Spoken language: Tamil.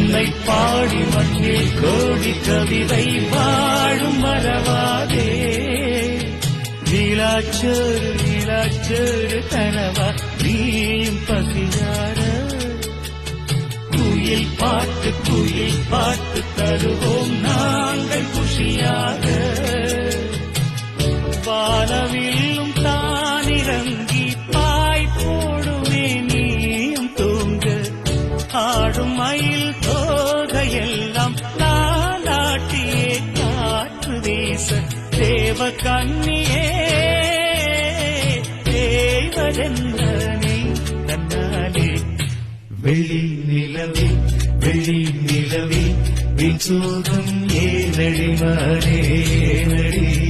உன்னை பாடி மண்ணில் கோடி கவிதை வாழும் மறவாதே. நீலாச்சோறு நீலாச்சோறு கனவா நீயும் பசியார. குயில் பாட்டு தருவோம் நாங்கள் குஷியாக. வானவில்லும் தானிறங்கி பாய் போடுமே நீயும் தூங்க. ஆடும் மயில் தோகையெல்லாம் நாட்டியே காற்று வீச. தேவ கண்ணியே தேவதென்னே தன்னாலே. வெள்ளி நிலவே வெள்ளி நிலவே வின் சோகம் ஏனடி மாறே நடி.